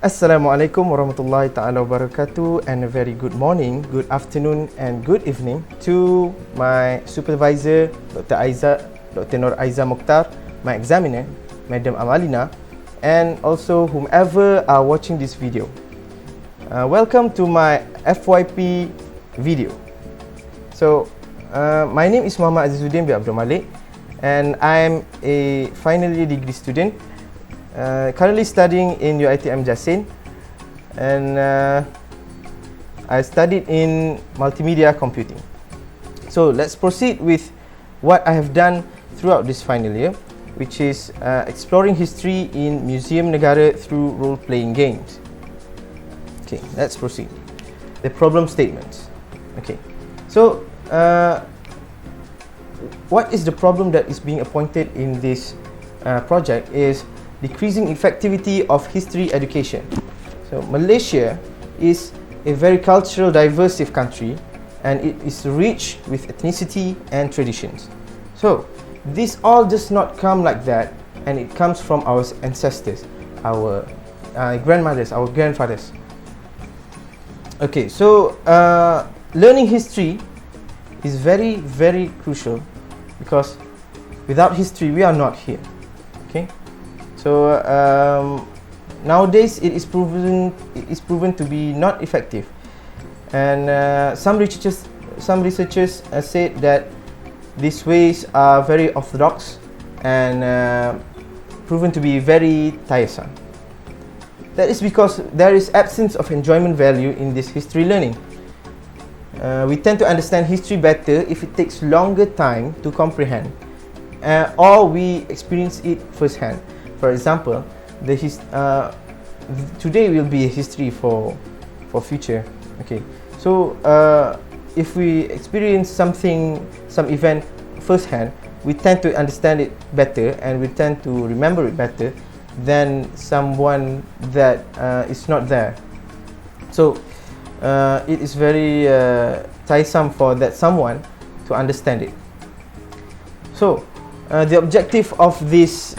Assalamualaikum warahmatullahi ta'ala wabarakatuh, and a very good morning, good afternoon and good evening to my supervisor Dr. Nur Aiza Mukhtar, my examiner Madam Amalina, and also whomever are watching this video. Welcome to my FYP video. So my name is Muhammad Azizzuddin bin Abdul Malik, and I'm a final year degree student currently studying in UiTM Jasin, and I studied in multimedia computing. So let's proceed with what I have done throughout this final year, which is exploring history in Museum Negara through role-playing games. Okay, let's proceed. The problem statements. Okay, so what is the problem that is being appointed in this project is decreasing effectivity of history education. So Malaysia is a very cultural diverse country, and it is rich with ethnicity and traditions. So this all does not come like that, and it comes from our ancestors, our grandmothers, our grandfathers. Okay, so learning history is very, very crucial, because without history we are not here. Okay, so nowadays it is proven to be not effective, and some researchers said that these ways are very orthodox and proven to be very tiresome. That is because there is absence of enjoyment value in this history learning. We tend to understand history better if it takes longer time to comprehend, or we experience it firsthand. For example, today will be a history for future. Okay, so if we experience some event firsthand, we tend to understand it better, and we tend to remember it better than someone that is not there. So it is very tiresome for that someone to understand it. So the objective of this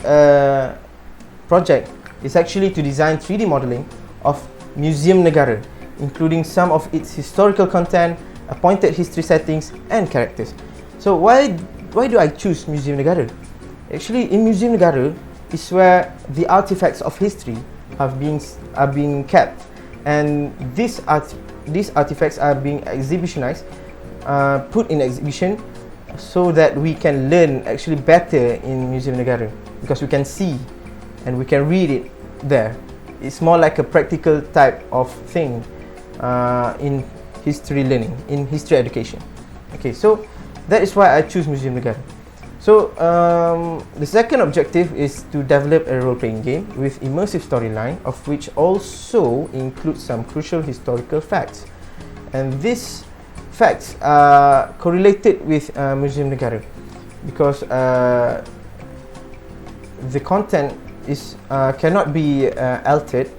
project is actually to design 3D modeling of Museum Negara, including some of its historical content, appointed history settings and characters. So why do I choose Museum Negara? Actually, in Museum Negara is where the artifacts of history are being kept, and these artifacts are being exhibitionized, put in exhibition, so that we can learn actually better in Museum Negara, because we can see and we can read it there. It's more like a practical type of thing in history learning, in history education. Okay, so that is why I choose Museum Negara. So the second objective is to develop a role-playing game with immersive storyline, of which also includes some crucial historical facts, and these facts are correlated with Museum Negara, because the content cannot be altered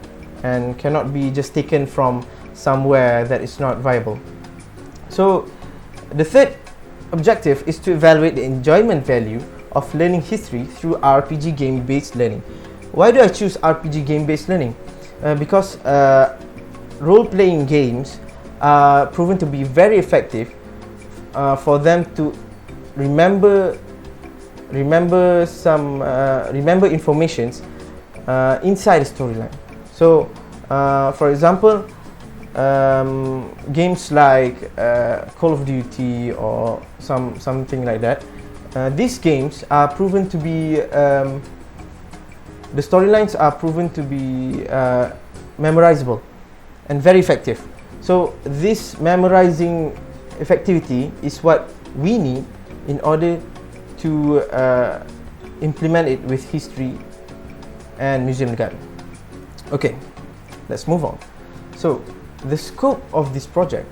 and cannot be just taken from somewhere that is not viable. So the third objective is to evaluate the enjoyment value of learning history through RPG game-based learning. Why do I choose RPG game-based learning? Because role-playing games are proven to be very effective for them to remember informations inside the storyline. So for example, games like Call of Duty or something like that, these games are proven to be the storylines are proven to be memorizable and very effective. So this memorizing effectivity is what we need in order to implement it with history and Museum Negara. Okay, let's move on. So the scope of this project,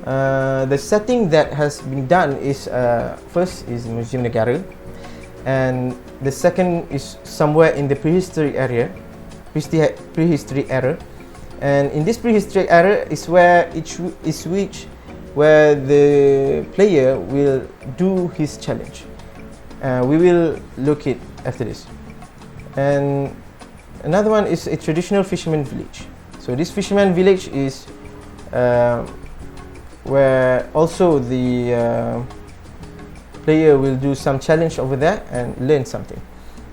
the setting that has been done is first is Museum Negara, and the second is somewhere in the prehistory era, and in this prehistory era is where where the player will do his challenge. We will look it after this. And Another one is a traditional fisherman village. So this fisherman village is where also the player will do some challenge over there and learn something.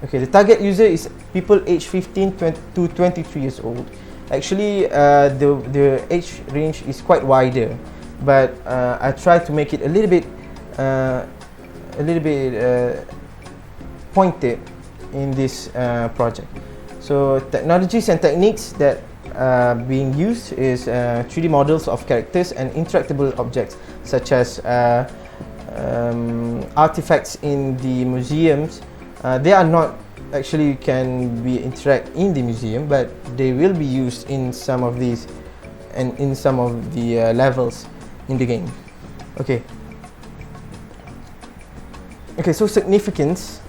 Okay, the target user is people aged 15 to 23 years old. Actually, the age range is quite wider, but I try to make it a little bit pointed in this project. So technologies and techniques that are being used is 3D models of characters and interactable objects, such as artifacts in the museums. They are not actually can be interact in the museum, but they will be used in some of these and in some of the levels in the game. Okay. Okay, so significance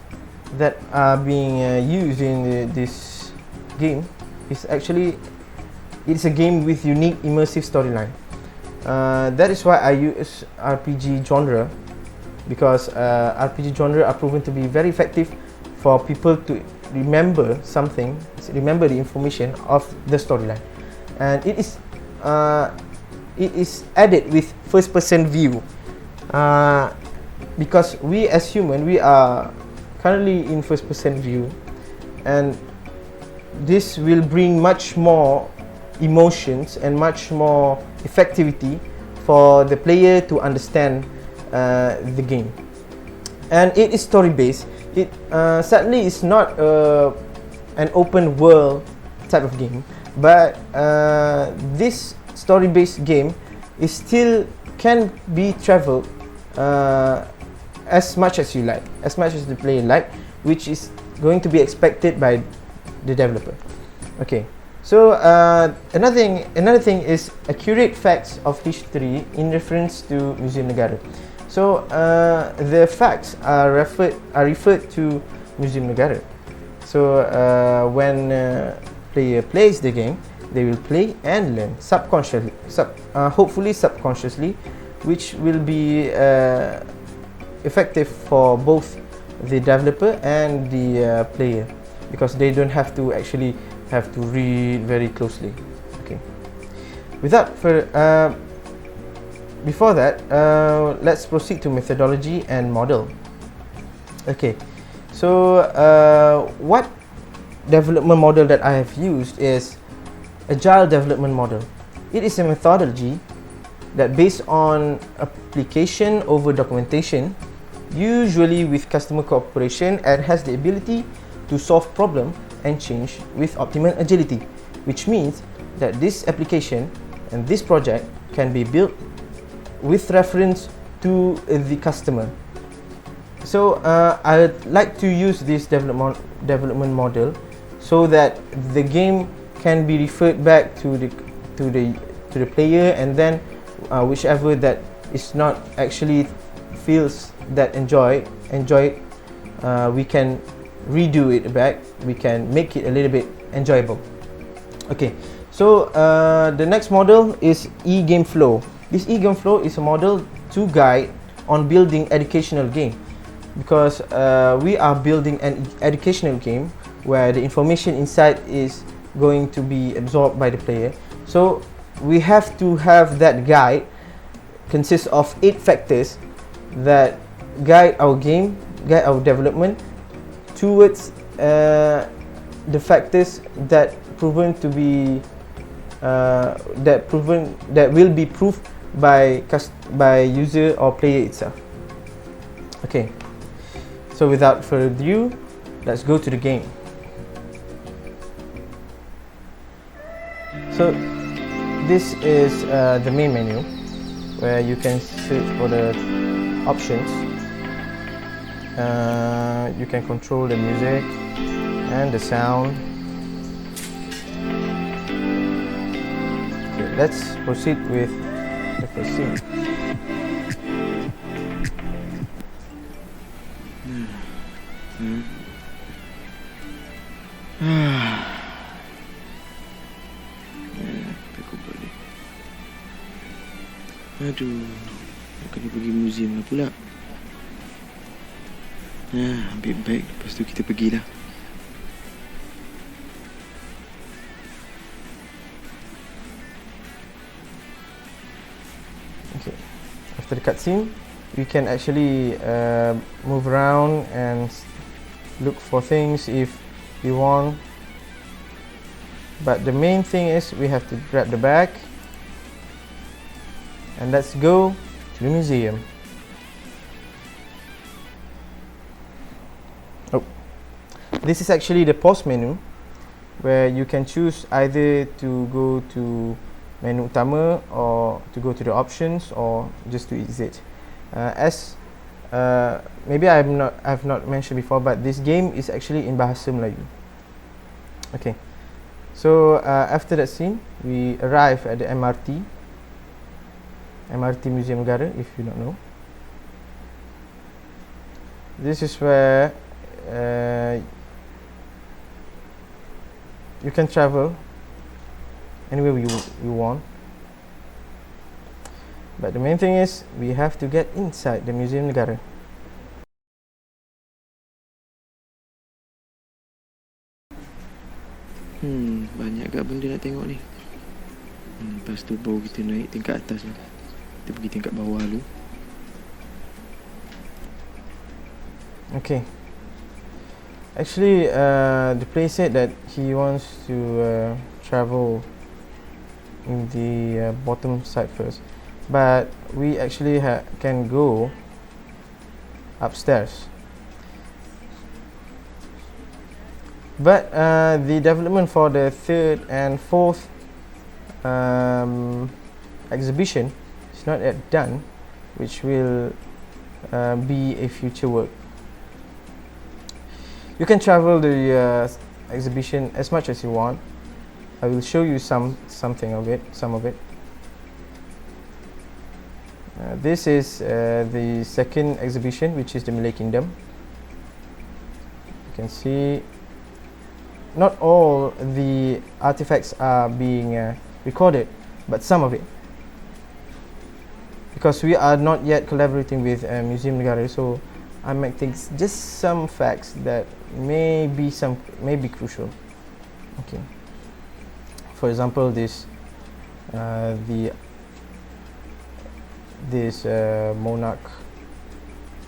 that are being used in this game is actually it's a game with unique immersive storyline. That is why I use RPG genre, because RPG genre are proven to be very effective for people to remember something, remember the information of the storyline, and it is added with first-person view, because we as human we are currently in first-person view, and this will bring much more emotions and much more effectivity for the player to understand the game. And it is story-based. It sadly is not an open world type of game, but this story-based game is still can be traveled as much as you like, as much as the player like, which is going to be expected by the developer. Okay, so another thing is accurate facts of history in reference to Museum Negara. So the facts are referred to Museum Negara. So when player plays the game, they will play and learn subconsciously, hopefully subconsciously, which will be effective for both the developer and the player, because they don't have to actually have to read very closely. Okay. Without further before that, let's proceed to methodology and model. Okay, so what development model that I have used is agile development model. It is a methodology that based on application over documentation, usually with customer cooperation, and has the ability to solve problem and change with optimal agility, which means that this application and this project can be built with reference to the customer. So I would like to use this development model so that the game can be referred back to the player, and then whichever that is not actually feels that enjoy it, we can redo it back, we can make it a little bit enjoyable. Okay, so the next model is e-game flow. This e-game flow is a model to guide on building educational game, because we are building an educational game where the information inside is going to be absorbed by the player. So we have to have that guide consists of 8 factors that guide our game, guide our development towards the factors that proven to be that will be proved by user or player itself. Okay, so without further ado, let's go to the game. So this is the main menu, where you can search for the options. You can control the music and the sound. Okay, let's proceed with the first scene. Aku balik. Aduh, nak kena pergi museum lah pula. Ambil beg, lepas tu kita pergilah. after the cutscene, you can actually move around and look for things if you want. But the main thing is we have to grab the bag and let's go to the museum. Oh, this is actually the pause menu, where you can choose either to go to menu utama or to go to the options or just to exit. Maybe I've not mentioned before, but this game is actually in Bahasa Melayu. Okay, so after that scene, we arrive at the MRT Museum Negara. If you don't know, this is where you can travel anywhere you want. But the main thing is we have to get inside the Museum Negara. Banyak agak benda nak tengok ni. Lepas tu baru kita naik tingkat atas lah. Kita pergi tingkat bawah dulu. Okay. Actually, the player said that he wants to travel in the bottom side first, but we actually can go upstairs. But the development for the third and fourth exhibition is not yet done, which will be a future work. You can travel the exhibition as much as you want. I will show you some of it. This is the second exhibition, which is the Malay Kingdom. You can see not all the artifacts are being recorded, but some of it. Because we are not yet collaborating with Museum Negara, so I might take just some facts that may be crucial. Okay. For example, this monarch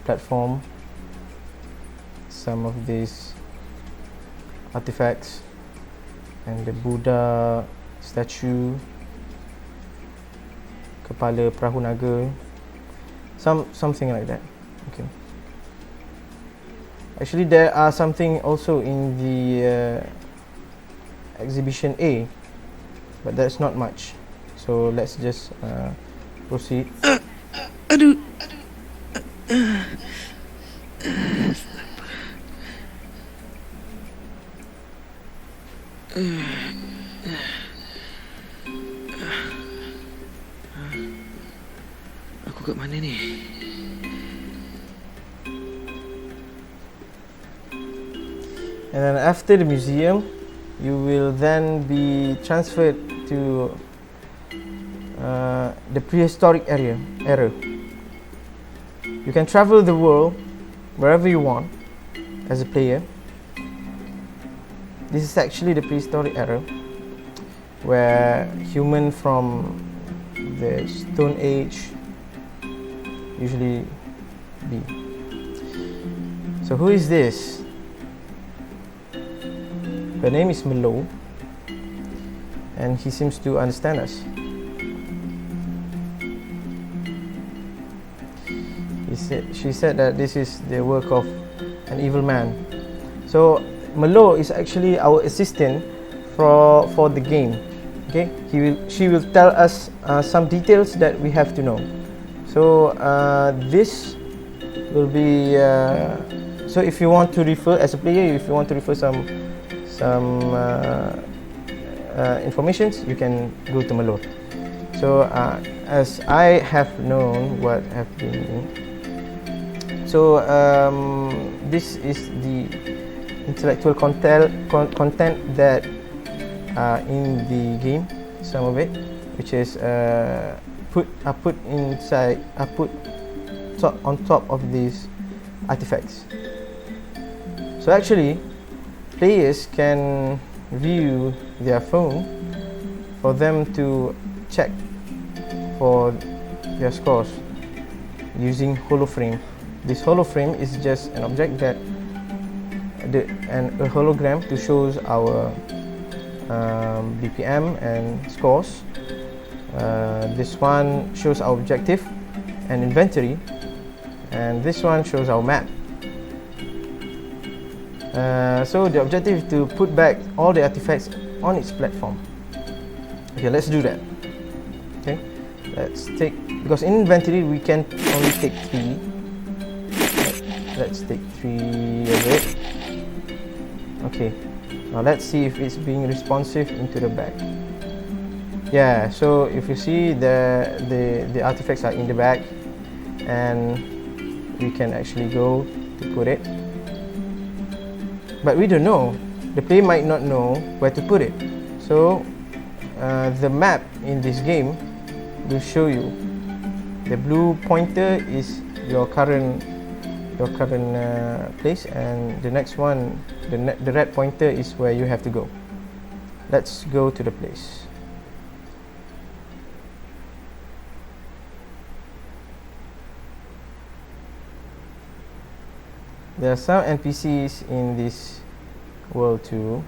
platform, some of these artifacts, and the Buddha statue, kepala perahu naga, something like that. Okay. Actually, there are something also in the exhibition A, but that's not much. So let's just proceed. Aduh. Aku kat mana ni? And then after the museum, you will then be transferred to the prehistoric era. You can travel the world wherever you want as a player. This is actually the prehistoric era, where human from the Stone Age usually be. So who is this? Her name is Malik, and he seems to understand us. She said that this is the work of an evil man. So Malik is actually our assistant for the game. Okay, she will tell us some details that we have to know. So this will be so if you want to refer as a player, if you want to refer some informations, you can go to Malik. So as I have known what have been, so this is the intellectual content that in the game, some of it, which is put on top of these artifacts. So actually, players can view their phone for them to check for their scores. using holoframe. This holoframe is just an object that a hologram to shows our BPM and scores. This one shows our objective and inventory, and this one shows our map. So the objective is to put back all the artifacts on its platform. Okay, let's do that. Okay, let's take, because in inventory we can only take 3. Let's take 3 of it. Okay, now let's see if it's being responsive into the back. Yeah, so if you see the artifacts are in the back, and we can actually go to put it, but we don't know, the player might not know where to put it. So the map in this game will show you. The blue pointer is your current place, and the next one, the red pointer, is where you have to go. Let's go to the place. There are some NPCs in this world too.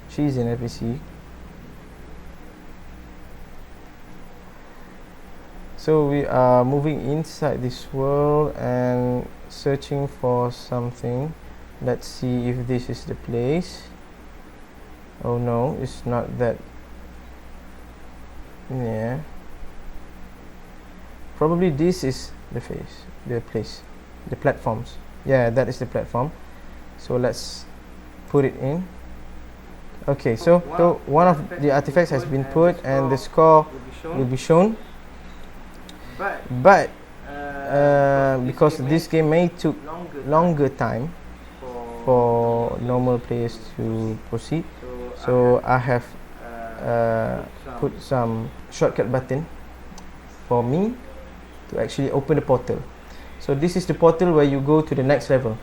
She's an NPC. So we are moving inside this world and searching for something. Let's see if this is the place. Oh no, it's not that. Yeah. Probably this is the place. The platforms. Yeah, that is the platform. So let's put it in. Okay, so one of the artifacts has been put and the score will be shown. But because this game may took longer time for normal players to proceed, so I have put some shortcut button for me to actually open the portal. So this is the portal where you go to the next level.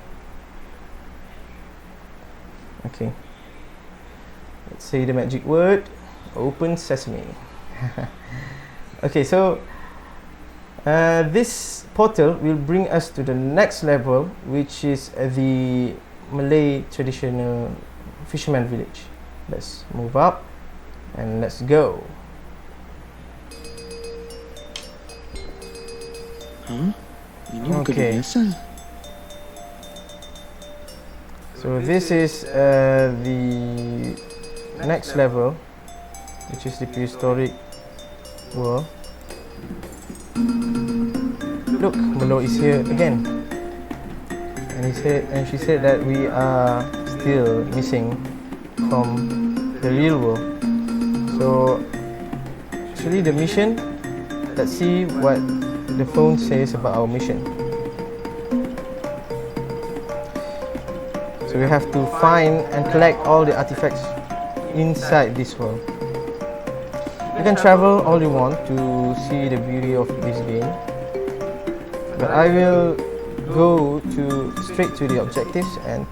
Okay, let's say the magic word, open sesame. Okay, so this portal will bring us to the next level, which is the Malay traditional fisherman village. Let's move up and let's go. Huh? Ini bukan Okay. biasa. So this is the next level, which is the prehistoric world. Look, Malik is here again, and she said that we are still missing from the real world. So actually the mission, let's see what the phone says about our mission. So we have to find and collect all the artifacts inside this world. You can travel all you want to see the beauty of this game, but I will go straight to the objectives and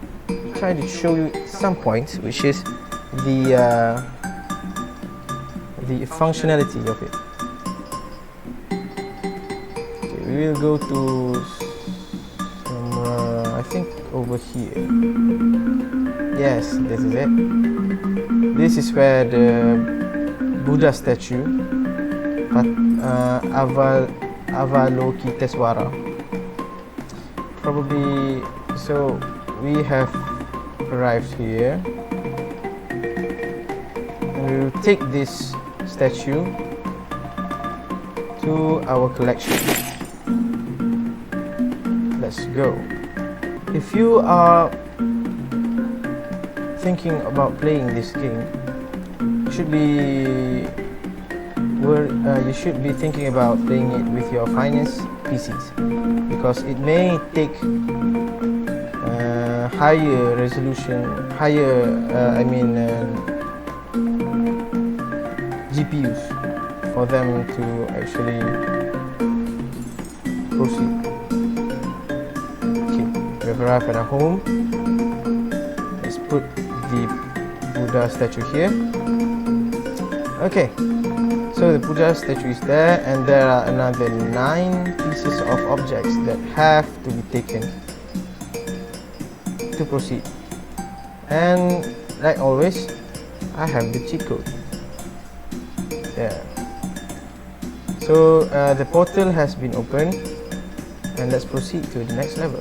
try to show you some points, which is the functionality of it. Okay, we will go to somewhere, I think over here. Yes, this is it. This is where the Buddha statue, Avalokiteswara. Probably, so we have arrived here. And we will take this statue to our collection. Let's go. If you are thinking about playing this game, you should be thinking about playing it with your finest PCs, because it may take higher resolution, GPUs for them to actually proceed. Okay, we have arrived at our home. Let's put the Buddha statue here. Okay, So the puja statue is there, and there are another 9 pieces of objects that have to be taken to proceed. And like always, I have the cheat code. Yeah. So the portal has been opened, and let's proceed to the next level.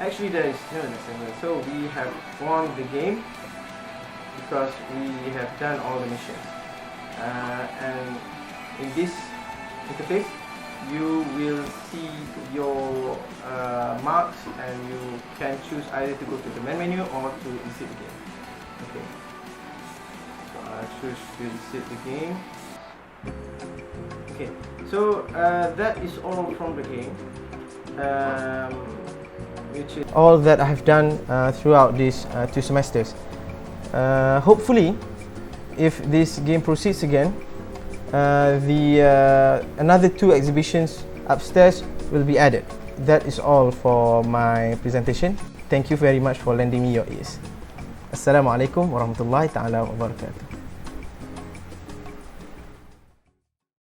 Actually, there is no next level. So we have won the game because we have done all the missions. And in this interface, you will see your marks, and you can choose either to go to the main menu or to exit the game. Okay. So I choose to exit the game. Okay. So that is all from the game. Which is all that I have done throughout these 2 semesters. Hopefully, if this game proceeds again, another 2 exhibitions upstairs will be added. That is all for my presentation. Thank you very much for lending me your ears. Assalamualaikum warahmatullahi taala wabarakatuh.